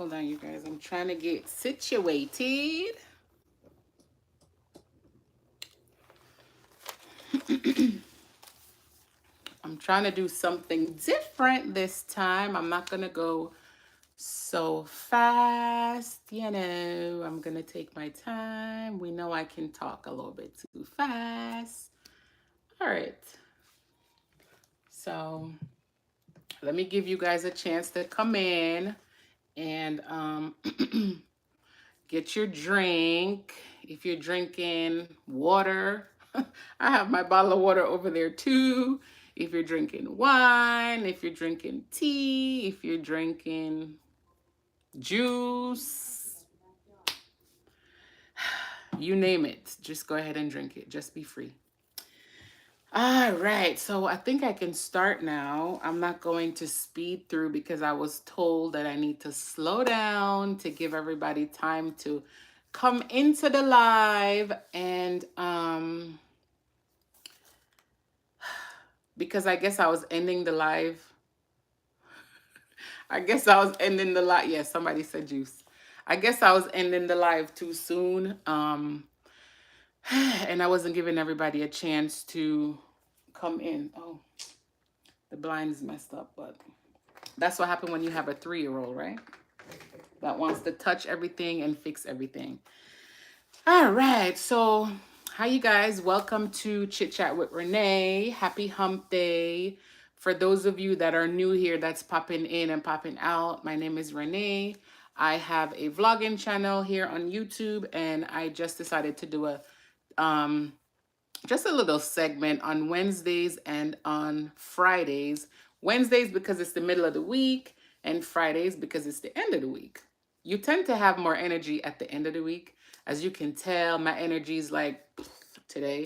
Hold on, you guys. I'm trying to get situated. I'm trying to do something different this time. I'm not going to go so fast. I'm going to take my time. We know I can talk a little bit too fast. All right. So let me give you guys a chance to come in and get your drink. If you're drinking water, I have my bottle of water over there too. If you're drinking wine, if you're drinking tea, if you're drinking juice, you name it, just go ahead and drink it. Just be free. All right, so I think I can start now. I'm not going to speed through because I was told that I need to slow down to give everybody time to come into the live, and because I guess I was ending the live. I guess I was ending the live. Yeah, somebody said juice. I guess I was ending the live too soon. And I wasn't giving everybody a chance to come in. Oh, the blind is messed up, but that's what happened when you have a 3-year-old, right? That wants to touch everything and fix everything. All right, so how you guys? Welcome to Chit Chat with Renee. Happy Hump Day. For those of you that are new here, that's popping in and popping out, my name is Renee. I have a vlogging channel here on YouTube, and I just decided to do a just a little segment on Wednesdays and on Fridays. Wednesdays because it's the middle of the week, and Fridays because it's the end of the week. You tend to have more energy at the end of the week. As you can tell, my energy is like today.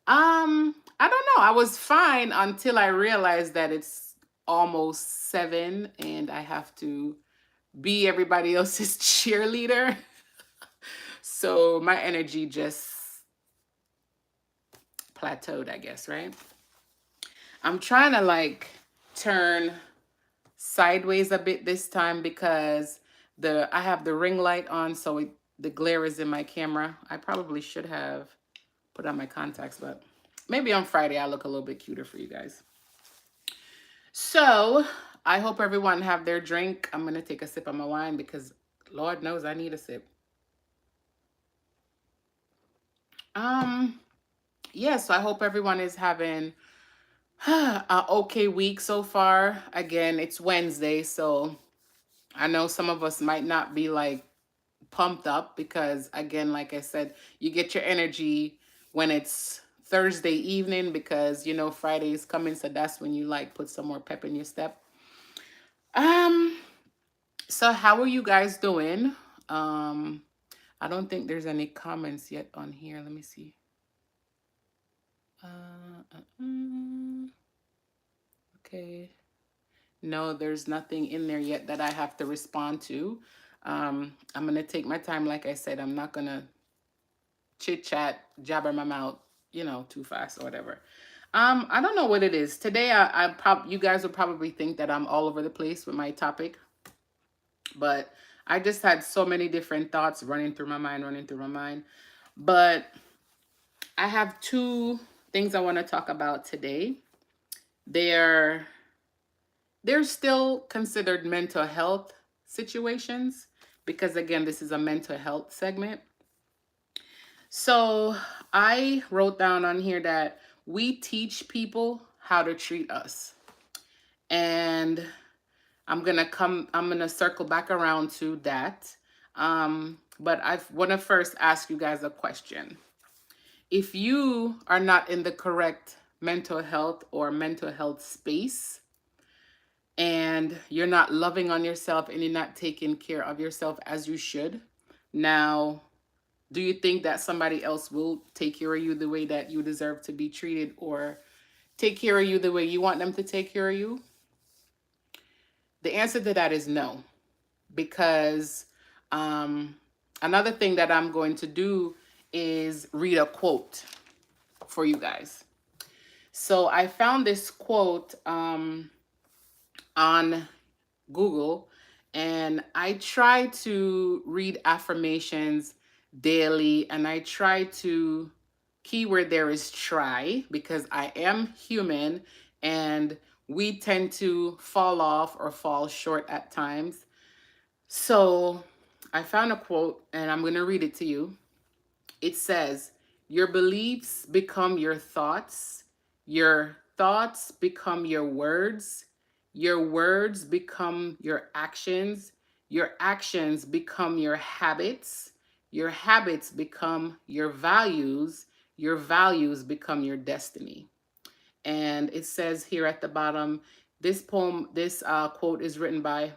I don't know. I was fine until I realized that it's almost 7 and I have to be everybody else's cheerleader. So my energy just plateaued, I guess, right? I'm trying to like turn sideways a bit this time because I have the ring light on, so the glare is in my camera. I probably should have put on my contacts, but maybe on Friday I'll look a little bit cuter for you guys. So I hope everyone have their drink. I'm gonna take a sip of my wine because Lord knows I need a sip. Yeah, so I hope everyone is having an okay week so far. Again, it's Wednesday, so I know some of us might not be like pumped up because, again, like I said, you get your energy when it's Thursday evening because, Friday is coming, so that's when you like put some more pep in your step. So how are you guys doing? I don't think there's any comments yet on here. Let me see. Okay. No, there's nothing in there yet that I have to respond to. I'm going to take my time. Like I said, I'm not going to chit chat, jabber my mouth, too fast or whatever. I don't know what it is. Today, you guys will probably think that I'm all over the place with my topic. But I just had so many different thoughts running through my mind. But I have 2 things I want to talk about today. They're still considered mental health situations because, again, this is a mental health segment. So I wrote down on here that we teach people how to treat us. And I'm going to circle back around to that. But I want to first ask you guys a question. If you are not in the correct mental health or mental health space, and you're not loving on yourself and you're not taking care of yourself as you should, now, do you think that somebody else will take care of you the way that you deserve to be treated or take care of you the way you want them to take care of you? The answer to that is no, because another thing that I'm going to do is read a quote for you guys. So I found this quote on Google, And I try to read affirmations daily, and I try to, keyword there is try, because I am human and we tend to fall off or fall short at times. So I found a quote and I'm going to read it to you. It says, your beliefs become your thoughts become your words become your actions become your habits become your values become your destiny. And it says here at the bottom, this quote is written by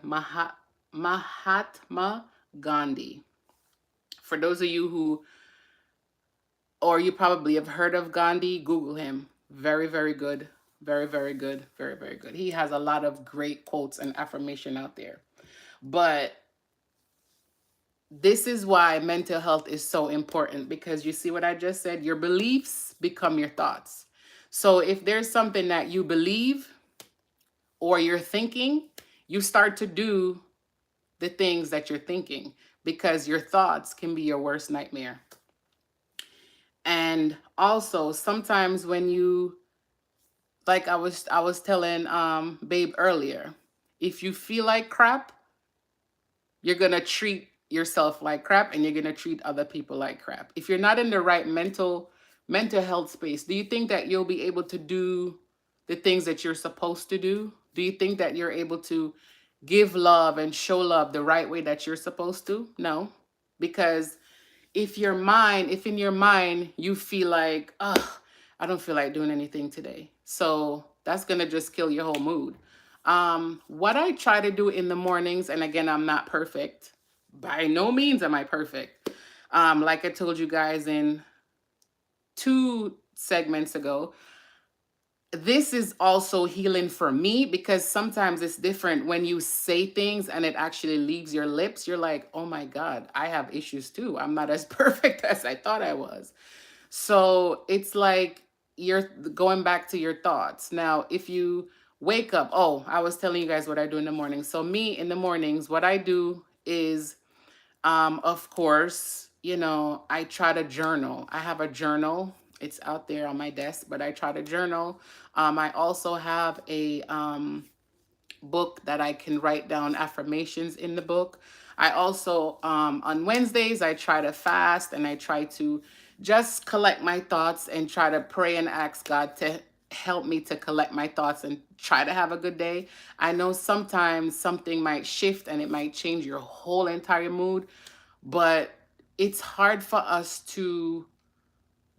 Mahatma Gandhi. For those of you who, or you probably have heard of Gandhi, Google him. Very, very good. Very, very good. Very, very good. He has a lot of great quotes and affirmation out there. But this is why mental health is so important, because you see what I just said? Your beliefs become your thoughts. So if there's something that you believe or you're thinking, you start to do the things that you're thinking, because your thoughts can be your worst nightmare. And also sometimes when you, like I was telling Babe earlier, if you feel like crap, you're gonna treat yourself like crap and you're gonna treat other people like crap. If you're not in the right mental health space, do you think that you'll be able to do the things that you're supposed to do? Do you think that you're able to give love and show love the right way that you're supposed to? No. Because if in your mind you feel like, oh, I don't feel like doing anything today, so that's gonna just kill your whole mood. What I try to do in the mornings, and again, I'm not perfect. By no means am I perfect. Like I told you guys in 2 segments ago, this is also healing for me, because sometimes it's different when you say things and it actually leaves your lips. You're like, oh my God, I have issues too. I'm not as perfect as I thought I was. So it's like you're going back to your thoughts. Now, if you wake up, oh, I was telling you guys what I do in the morning. So me in the mornings, what I do is, of course, I try to journal. I have a journal. It's out there on my desk, but I try to journal. I also have a book that I can write down affirmations in the book. I also, on Wednesdays, I try to fast and I try to just collect my thoughts and try to pray and ask God to help me to collect my thoughts and try to have a good day. I know sometimes something might shift and it might change your whole entire mood, but it's hard for us to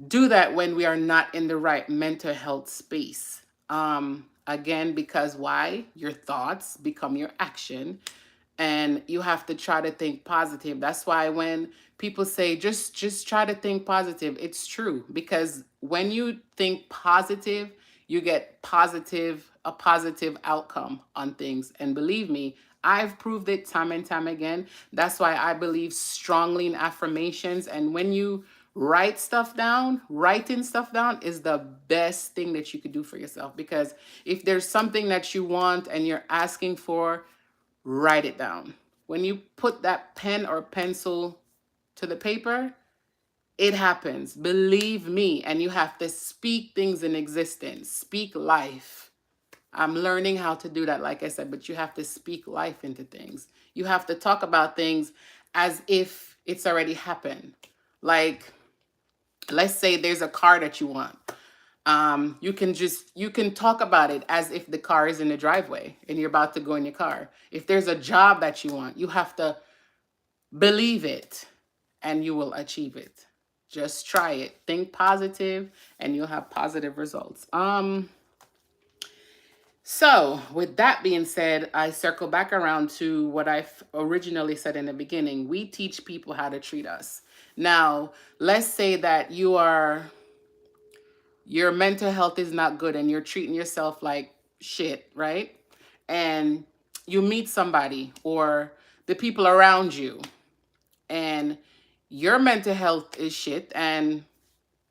do that when we are not in the right mental health space. Again, because why? Your thoughts become your action, and you have to try to think positive. That's why when people say just try to think positive, it's true, because when you think positive, you get a positive outcome on things. And believe me, I've proved it time and time again. That's why I believe strongly in affirmations. And when you writing stuff down is the best thing that you could do for yourself, because if there's something that you want and you're asking for, write it down. When you put that pen or pencil to the paper, it happens. Believe me. And you have to speak things in existence, speak life. I'm learning how to do that, like I said, but you have to speak life into things. You have to talk about things as if it's already happened. Like, let's say there's a car that you want. You can talk about it as if the car is in the driveway and you're about to go in your car. If there's a job that you want, you have to believe it and you will achieve it. Just try it. Think positive and you'll have positive results. So with that being said, I circle back around to what I originally said in the beginning. We teach people how to treat us. Now, let's say that your mental health is not good and you're treating yourself like shit, right? And you meet somebody or the people around you and your mental health is shit and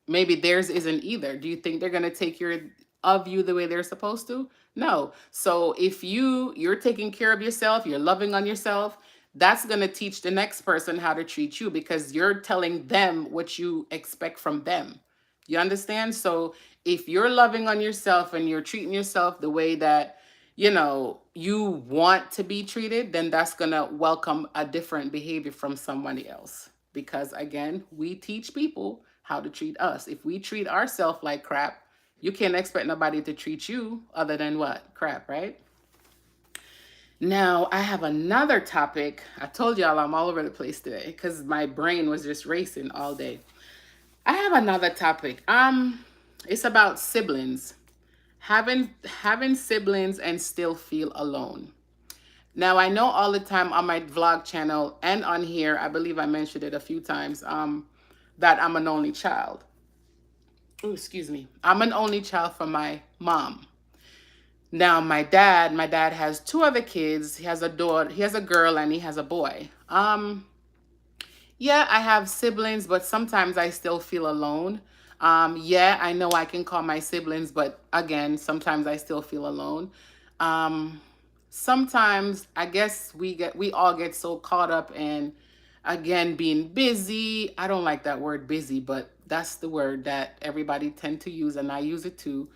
maybe theirs isn't either. Do you think they're going to take your of you the way they're supposed to? No. So if you're taking care of yourself, you're loving on yourself, that's going to teach the next person how to treat you because you're telling them what you expect from them. You understand? So if you're loving on yourself and you're treating yourself the way that you want to be treated, then that's going to welcome a different behavior from somebody else. Because again, we teach people how to treat us. If we treat ourselves like crap, you can't expect nobody to treat you other than what? Crap, right? Now, I have another topic. I told y'all I'm all over the place today because my brain was just racing all day. I have another topic. It's about siblings. Having siblings and still feel alone. Now, I know all the time on my vlog channel and on here, I believe I mentioned it a few times, that I'm an only child. Oh, excuse me. I'm an only child from my mom. Now, my dad has two other kids. He has a daughter, he has a girl, and he has a boy. Yeah, I have siblings, but sometimes I still feel alone. Yeah, I know I can call my siblings, but again, sometimes I still feel alone. Um, Sometimes I guess we all get so caught up in again being busy. I don't like that word busy, but that's the word that everybody tend to use and I use it too.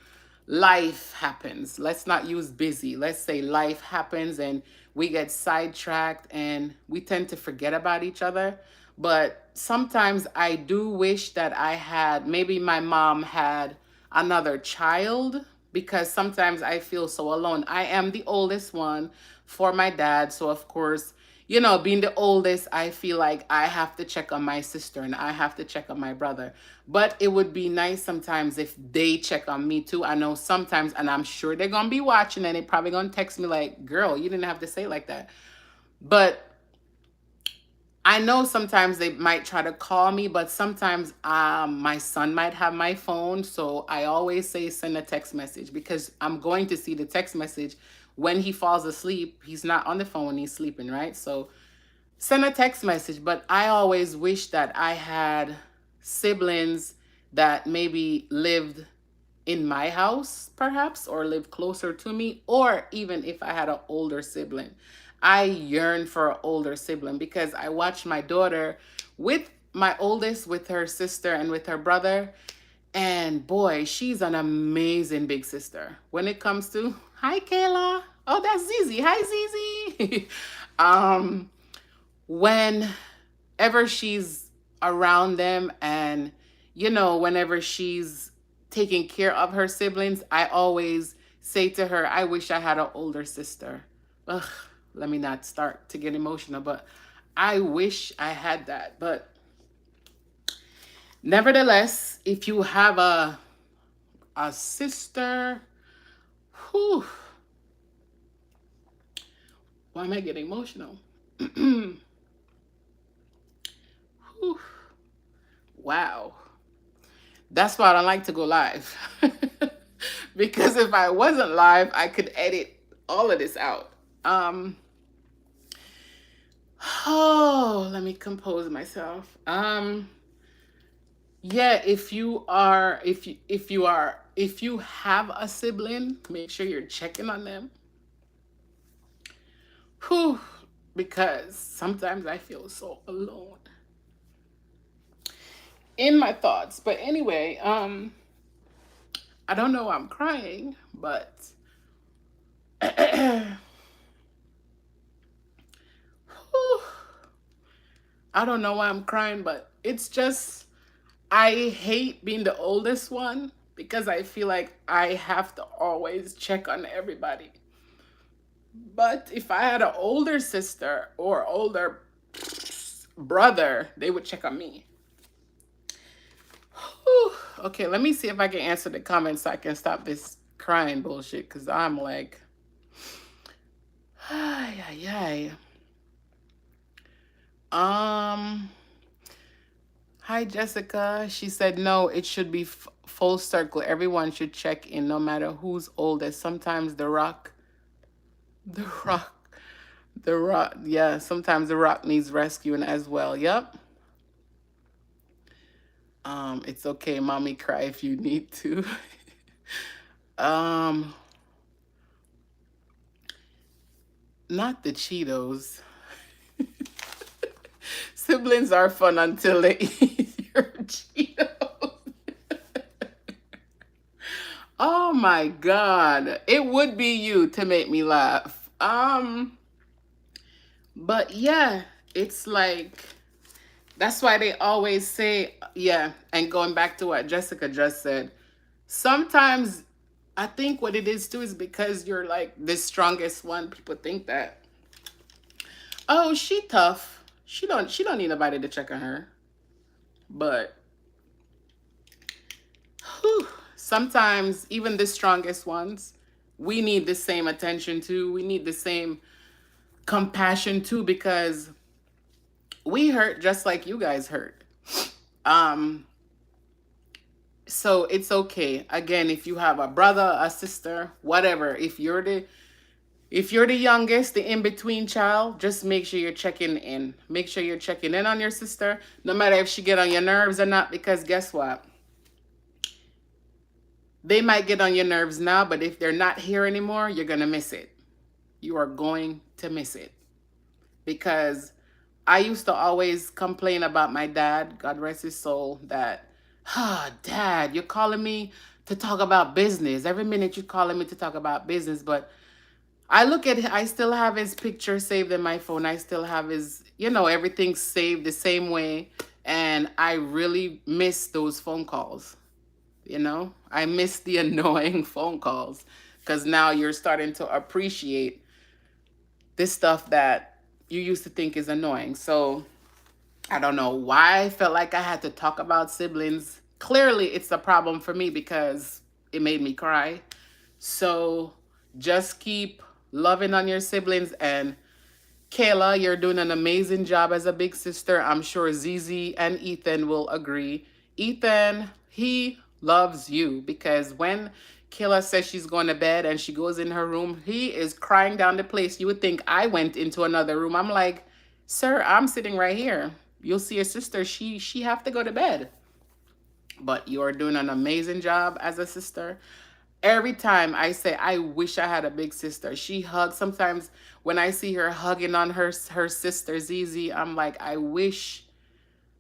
Life happens. Let's not use busy. Let's say life happens and we get sidetracked and we tend to forget about each other. But sometimes I do wish that I had, maybe my mom had another child because sometimes I feel so alone. I am the oldest one for my dad. So, of course, being the oldest, I feel like I have to check on my sister and I have to check on my brother. But it would be nice sometimes if they check on me too. I know sometimes, and I'm sure they're going to be watching and they're probably going to text me like, girl, you didn't have to say it like that. But I know sometimes they might try to call me, but sometimes my son might have my phone. So I always say send a text message because I'm going to see the text message when he falls asleep. He's not on the phone when he's sleeping, right? So send a text message. But I always wish that I had siblings that maybe lived in my house, perhaps, or live closer to me, or even if I had an older sibling. I yearn for an older sibling because I watched my daughter with my oldest, with her sister, and with her brother. And boy, she's an amazing big sister. When it comes to, hi, Kayla. Oh, that's Zizi. Hi, Zizi. Whenever she's around them and, whenever she's taking care of her siblings, I always say to her, I wish I had an older sister. Ugh, let me not start to get emotional, but I wish I had that. But nevertheless, if you have a sister, whew, why am I getting emotional? Whew, wow. That's why I don't like to go live. Because if I wasn't live, I could edit all of this out. Oh, let me compose myself. Yeah, if you have a sibling, make sure you're checking on them. Whew, because sometimes I feel so alone in my thoughts. But anyway, I don't know why I'm crying, but I don't know why I'm crying, but it's just, I hate being the oldest one because I feel like I have to always check on everybody. But if I had an older sister or older brother, they would check on me. Whew. Okay, let me see if I can answer the comments so I can stop this crying bullshit because I'm like, ay, ay, ay. Hi, Jessica. She said, no, it should be full circle. Everyone should check in no matter who's oldest. Sometimes the rock, yeah, sometimes the rock needs rescuing as well. Yep. It's okay, mommy, cry if you need to. Um, not the Cheetos. Siblings are fun until they eat your Cheetos. Oh my God. It would be you to make me laugh. But yeah, it's like that's why they always say, yeah, and going back to what Jessica just said, sometimes I think what it is too is because you're like the strongest one, people think that, oh, she tough. She don't need nobody to check on her. But whew, sometimes even the strongest ones, we need the same attention too. We need the same compassion too because we hurt just like you guys hurt. Um so it's okay. Again, if you have a brother, a sister, whatever, if you're the youngest, the in-between child, just make sure you're checking in. Make sure you're checking in on your sister, no matter if she get on your nerves or not, because guess what? They might get on your nerves now, but if they're not here anymore, you're going to miss it. You are going to miss it. Because I used to always complain about my dad, God rest his soul, that, Dad, you're calling me to talk about business. Every minute you're calling me to talk about business. But I look at I still have his picture saved in my phone. I still have his, everything saved the same way. And I really miss those phone calls. I miss the annoying phone calls because now you're starting to appreciate this stuff that you used to think is annoying. So I don't know why I felt like I had to talk about siblings. Clearly, it's a problem for me because it made me cry. So just keep loving on your siblings. And Kayla, you're doing an amazing job as a big sister. I'm sure Zizi and Ethan will agree. Ethan, he loves you because when Kayla says she's going to bed and she goes in her room, he is crying down the place. You would think I went into another room. I'm like, sir, I'm sitting right here. You'll see your sister. She have to go to bed. But you're doing an amazing job as a sister. Every time I say, I wish I had a big sister, she hugs. Sometimes when I see her hugging on her sister Zizi, I'm like, I wish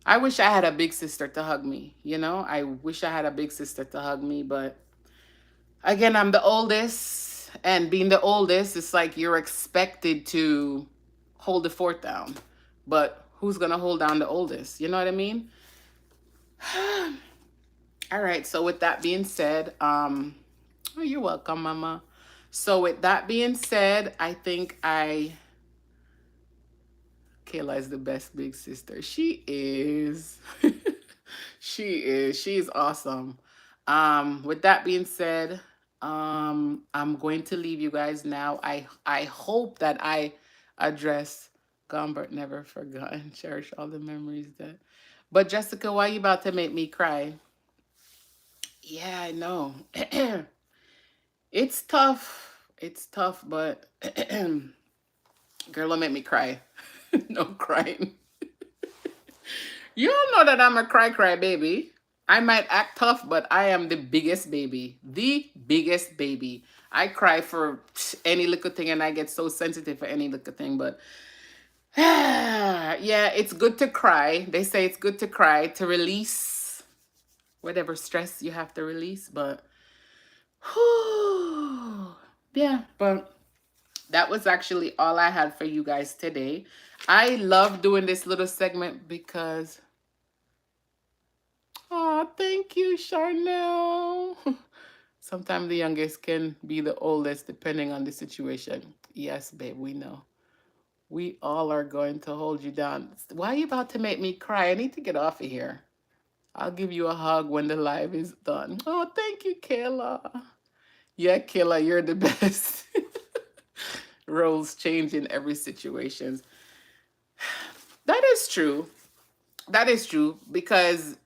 I had a big sister to hug me. I wish I had a big sister to hug me. But again, I'm the oldest, and being the oldest, it's like you're expected to hold the fort down. But who's gonna hold down the oldest? You know what I mean? All right. So with that being said, oh, you're welcome, Mama. So with that being said, I think Kayla is the best big sister. She is. She is. She's awesome. With that being said, I'm going to leave you guys now. I hope that I address Gombert never forgotten. Cherish all the memories that. But Jessica, why you about to make me cry? Yeah, I know. It's tough. It's tough, but girl, don't make me cry. No crying. You all know that I'm a cry baby. I might act tough, but I am the biggest baby. The biggest baby. I cry for any little thing and I get so sensitive for any little thing, but yeah, it's good to cry. They say it's good to cry to release whatever stress you have to release, but yeah, but that was actually all I had for you guys today. I love doing this little segment because, oh, thank you, Charnel. Sometimes the youngest can be the oldest depending on the situation. Yes, babe, we know. We all are going to hold you down. Why are you about to make me cry? I need to get off of here. I'll give you a hug when the live is done. Oh, thank you, Kayla. Yeah, Kayla, you're the best. Roles change in every situation. That is true. That is true because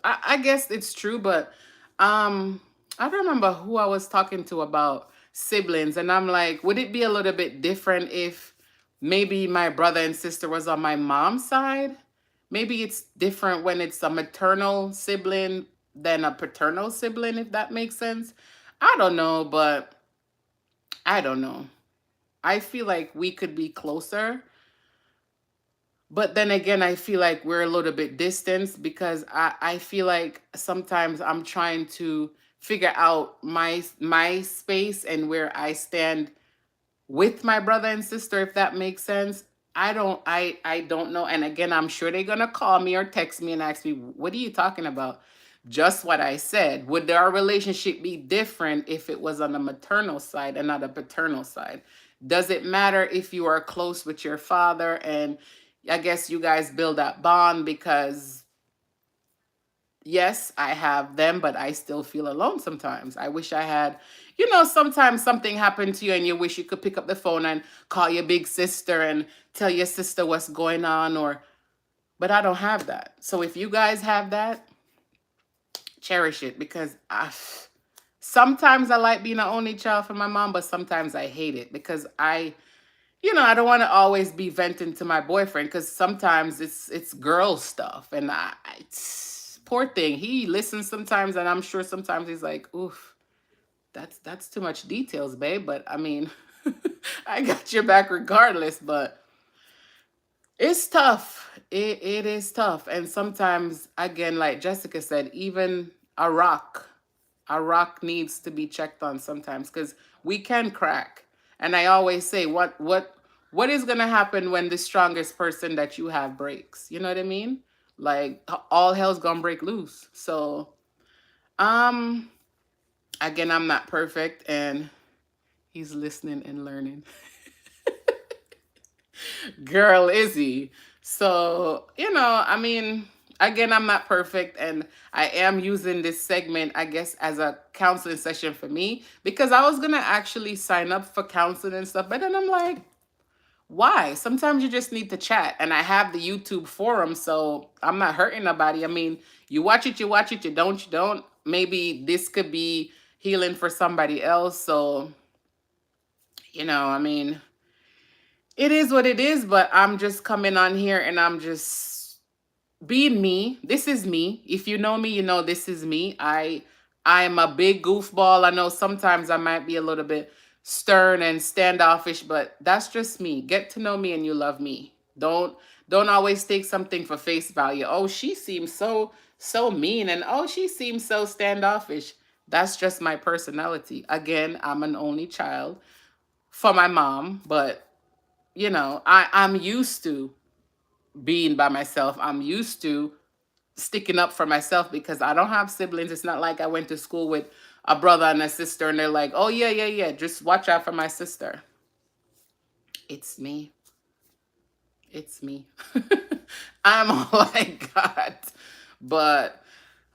I guess it's true, but I don't remember who I was talking to about siblings, and I'm like, would it be a little bit different if maybe my brother and sister was on my mom's side? Maybe it's different when it's a maternal sibling than a paternal sibling, if that makes sense. I don't know, but I don't know. I feel like we could be closer, but then again, I feel like we're a little bit distant because I feel like sometimes I'm trying to figure out my space and where I stand with my brother and sister, if that makes sense. I don't know. And again, I'm sure they're gonna call me or text me and ask me, what are you talking about? Just what I said. Would our relationship be different if it was on the maternal side and not a paternal side? Does it matter if you are close with your father and I guess you guys build that bond? Because yes, I have them, but I still feel alone sometimes. I wish I had, sometimes something happened to you and you wish you could pick up the phone and call your big sister and tell your sister what's going on, but I don't have that. So if you guys have that, cherish it because sometimes I like being an only child for my mom, but sometimes I hate it because I don't want to always be venting to my boyfriend because sometimes it's girl stuff, and poor thing. He listens sometimes, and I'm sure sometimes he's like, "Oof, that's too much details, babe." But I mean, I got your back regardless. But it's tough. It is tough, and sometimes, again, like Jessica said, even a rock a rock needs to be checked on sometimes because we can crack. And I always say, what is gonna happen when the strongest person that you have breaks? You know what I mean? Like all hell's gonna break loose. So um again, I'm not perfect and he's listening and learning. Girl, is he? So, I mean, again, I'm not perfect, and I am using this segment, I guess, as a counseling session for me because I was gonna actually sign up for counseling and stuff, but then I'm like, why? Sometimes you just need to chat, and I have the YouTube forum, so I'm not hurting nobody. I mean, you watch it, you don't, you don't. Maybe this could be healing for somebody else. So, I mean, it is what it is, but I'm just coming on here and I'm just being me. This is me. If you know me, you know this is me. I'm a big goofball. I know sometimes I might be a little bit stern and standoffish, but that's just me. Get to know me and you love me. Don't always take something for face value. Oh, she seems so mean and oh, she seems so standoffish. That's just my personality. Again, I'm an only child for my mom, but I'm used to being by myself. I'm used to sticking up for myself because I don't have siblings. It's not like I went to school with a brother and a sister and they're like, oh, yeah, yeah, yeah, just watch out for my sister. It's me. It's me. I'm all I got. But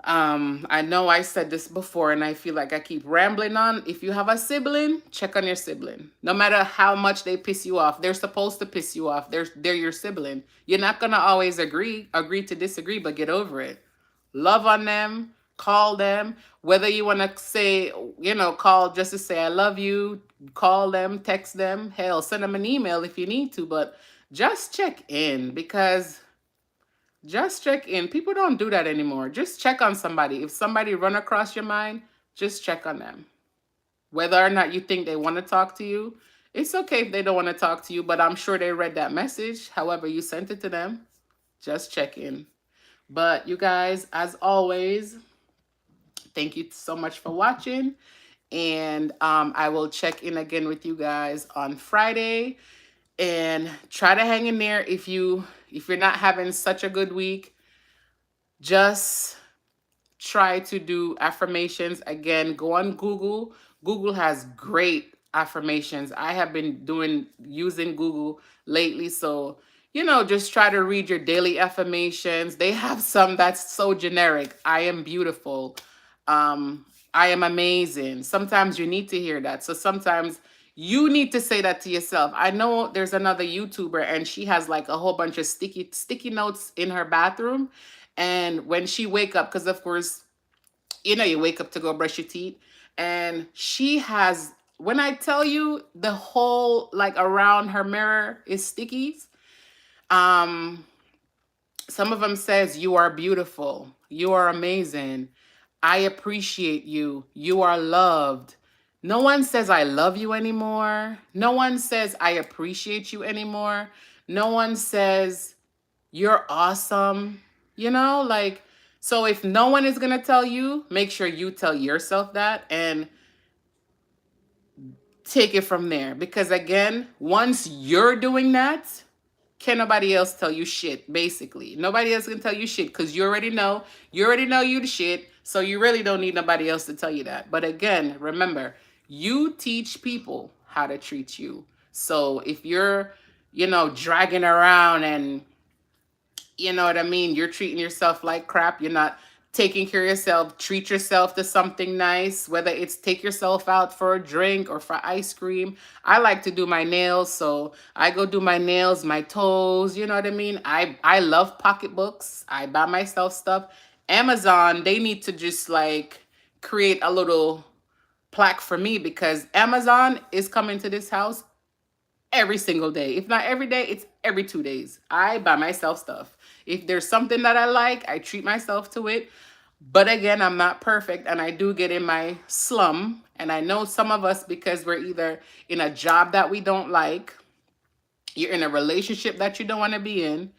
I know I said this before and I feel like I keep rambling on. If you have a sibling, check on your sibling. No matter how much they piss you off, they're supposed to piss you off. They're your sibling. You're not gonna always agree to disagree, but get over it. Love on them, call them. Whether you wanna say, call just to say I love you, call them, text them, hell, send them an email if you need to, but just check in because just check in. People don't do that anymore. Just check on somebody. If somebody run across your mind, just check on them. Whether or not you think they want to talk to you, it's okay if they don't want to talk to you, but I'm sure they read that message. However, you sent it to them. Just check in. But you guys, as always, thank you so much for watching. And I will check in again with you guys on Friday. And try to hang in there if you're not having such a good week. Just try to do affirmations. Again, go on Google. Google has great affirmations. I have been using Google lately. So, just try to read your daily affirmations. They have some that's so generic. I am beautiful. I am amazing. Sometimes you need to hear that. So sometimes you need to say that to yourself. I know there's another YouTuber and she has like a whole bunch of sticky notes in her bathroom. And when she wake up, because of course, you wake up to go brush your teeth, and she has, when I tell you the whole like around her mirror is stickies. Um, some of them says you are beautiful, you are amazing. I appreciate you. You are loved. No one says I love you anymore. No one says I appreciate you anymore. No one says you're awesome. You know, like, so if no one is going to tell you, make sure you tell yourself that and take it from there. Because again, once you're doing that, can nobody else tell you shit, basically. Nobody else can tell you shit because you already know. You already know you the shit. So you really don't need nobody else to tell you that. But again, remember, you teach people how to treat you. So if you're, dragging around and you know what I mean? You're treating yourself like crap. You're not taking care of yourself. Treat yourself to something nice, whether it's take yourself out for a drink or for ice cream. I like to do my nails, so I go do my nails, my toes, you know what I mean? I love pocketbooks. I buy myself stuff. Amazon, they need to just like create a little plaque for me because Amazon is coming to this house every single day. If not every day, it's every 2 days. I buy myself stuff. If there's something that I like, I treat myself to it. But again, I'm not perfect and I do get in my slum. And I know some of us, because we're either in a job that we don't like, you're in a relationship that you don't want to be in,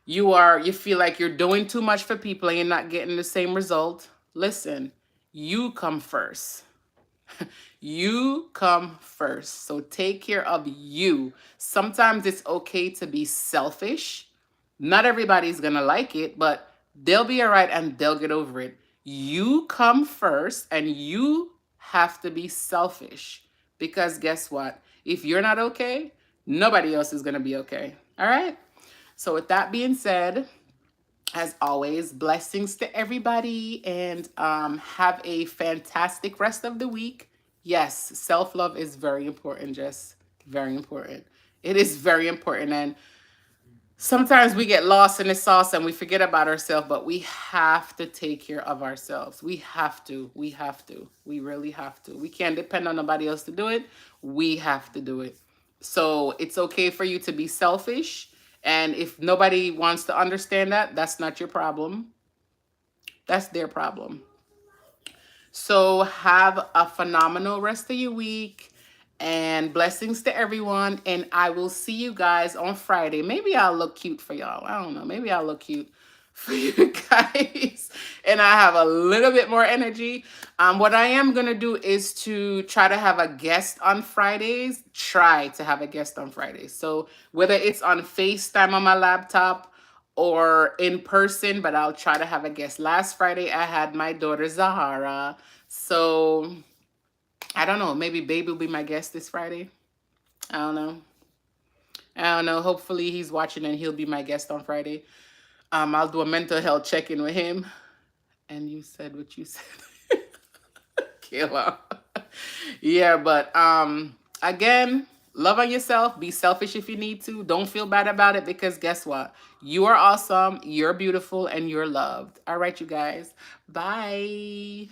you feel like you're doing too much for people and you're not getting the same result. Listen, you come first. You come first. So take care of you. Sometimes it's okay to be selfish. Not everybody's going to like it, but they'll be all right and they'll get over it. You come first and you have to be selfish because guess what? If you're not okay, nobody else is going to be okay. All right? So with that being said, as always, blessings to everybody and have a fantastic rest of the week. Yes, self-love is very important, Jess. Very important. It is very important. And sometimes we get lost in the sauce and we forget about ourselves, but we have to take care of ourselves. We have to. We have to. We really have to. We can't depend on nobody else to do it. We have to do it. So it's okay for you to be selfish. And if nobody wants to understand that, that's not your problem. That's their problem. So have a phenomenal rest of your week and blessings to everyone. And I will see you guys on Friday. Maybe I'll look cute for y'all. I don't know. Maybe I'll look cute for you guys. And I have a little bit more energy. What I am going to do is to try to have a guest on Fridays. Try to have a guest on Fridays. So whether it's on FaceTime on my laptop or in person, but I'll try to have a guest. Last Friday, I had my daughter Zahara. So I don't know. Maybe Baby will be my guest this Friday. I don't know. I don't know. Hopefully he's watching and he'll be my guest on Friday. I'll do a mental health check-in with him. And you said what you said. Killer. Yeah, but again, love on yourself. Be selfish if you need to. Don't feel bad about it because guess what? You are awesome. You're beautiful and you're loved. All right, you guys. Bye.